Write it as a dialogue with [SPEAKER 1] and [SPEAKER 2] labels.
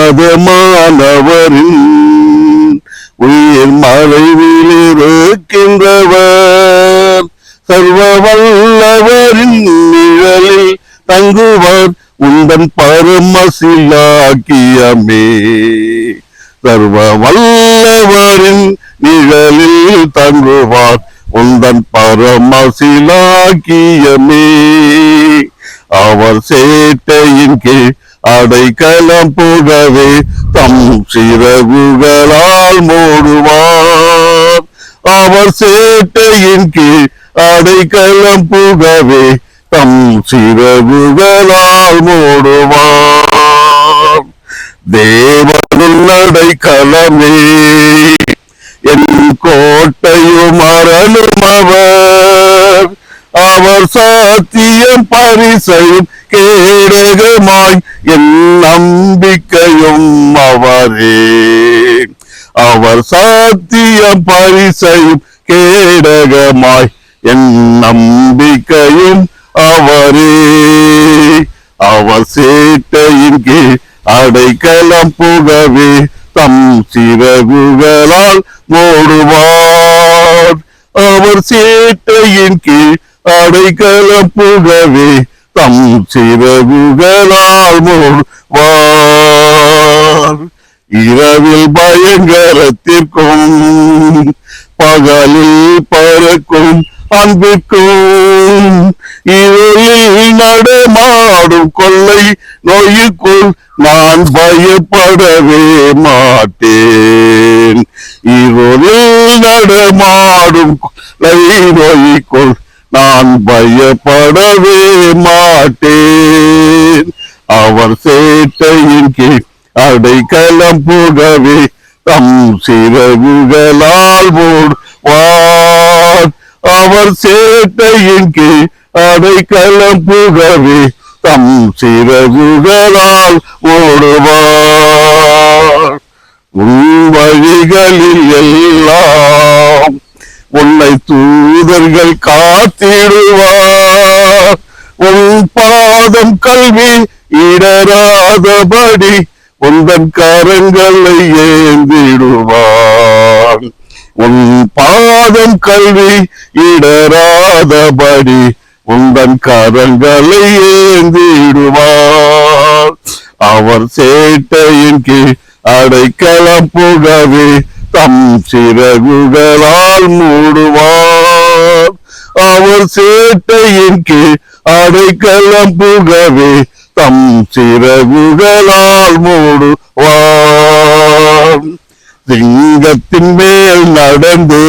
[SPEAKER 1] உன்னதமானவரின் உயிர் மறைவில் இருக்கின்றவர் சர்வ வல்லவரின் நிழலில் தங்குவார் உந்தன் பரமசிலாக்கியமே. சர்வ வல்லவரின் நிழலில் தங்குவார் உந்தன் பரமசிலாக்கியமே. அவர் சேட்டையின் கீழ் அடைக்கலம் புகவே தம் சிறகுகளால் மூடுவார். அவர் சேட்டையின் கீழ் அடைக்கலம் புகவே தம் சிறகுகளால் மூடுவார். தேவனுள் அடைக்கலமே என் கோட்டையும் அரணும் அவர். அவர் சாத்தியம் பரிசையும் கேடகமாய் என் நம்பிக்கையும் அவரே. அவர் சாத்தியம் பரிசையும் கேடகமாய் என் நம்பிக்கையும் அவரே. அவர் சேட்டையின் கீழ் அடைக்கலம் புகவே தம் சிறகுகளால் மூடுவார். அவர் சேட்டையின் கீழ் அடைக்கலம் புகவே தம் சிறகுகளால் மூடுவார். இரவில் பயங்கரத்திற்கும் பகலில் பறக்கும் அன்பிற்கும் இருளில் நடமாடும் கொள்ளை நோய்க்குள் நான் பயப்படவே மாட்டேன். இருளில் நடமாடும் கொள்ளை நோய்க்குள் நான் பயப்படவே மாட்டேன். அவர் சேட்டையின் கீழ் அடைக்கலம் புகவே தம் சிறகுகளால் மூடுவார். அவர் சேட்டையின் கீழ் அடைக்கலம் புகவே தம் சிறகுகளால் மூடுவார். உன் வழிகளில் எல்லாம் உன்னை தூதர்கள் காத்திடுவார். உன் பாதம் கல்வி இடராதபடி உந்தன் கரங்களை ஏந்திடுவார். உன் பாதம் கல்வி இடராதபடி உந்தன் கரங்களை ஏந்திடுவார். அவர் சேட்டையின் கீழ் அடைக்கலம் புகவே தம் சிறகுகளால் மூடுவார். அவர் சேட்டையின் கீழ் அடைக்கலம் புகவே தம் சிறகுகளால் மூடுவார். சிங்கத்தின் மேல் நடந்து